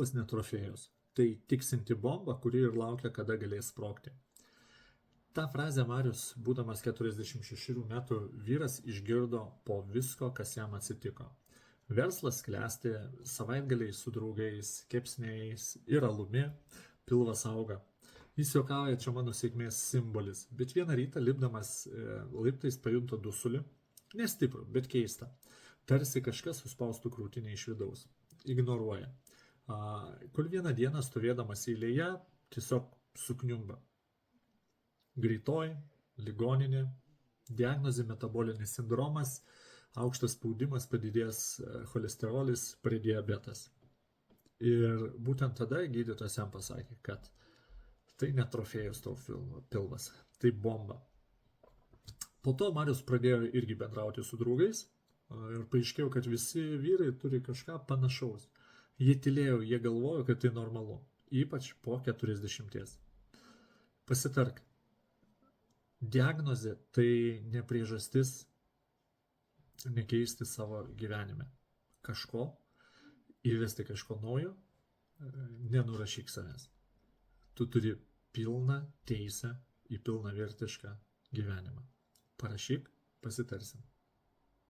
pilvas ne trofėjus. Tai tiksinti bomba, kuri ir laukia, kada galės sprogti. Ta frazę Marius, būdamas 46 metų vyras, išgirdo po visko, kas jam atsitiko. Verslas klesti, savaitgaliai su draugais, kepsniais ir alumi, pilvas auga. Jis juokauja, čia mano sėkmės simbolis, bet vieną rytą lipdamas laiptais pajunto dusulį, nestiprų, bet keista. Tarsi kažkas suspaustų krūtinę iš vidaus. Ignoruoja. Kol vieną dieną stovėdamas eilėje tiesiog sukniumba. Greitoji, ligoninė, diagnozė metabolinis sindromas, aukštas spaudimas, padidėjęs cholesterolis, prediabetas. Ir būtent tada gydytojas jam pasakė, kad tai ne trofėjus tavo pilvas, tai bomba. Po to Marius pradėjo irgi bendrauti su draugais ir paaiškėjo, kad visi vyrai turi kažką panašaus. Jie tylėjo, jie galvojo, kad tai normalu, ypač po 40. Pasitark, diagnozė tai ne priežastis nekeisti savo gyvenime. Kažko, įvesti kažko naujo, nenurašyk savęs. Tu turi pilną teisę į pilnavertišką gyvenimą. Parašyk, pasitarsim.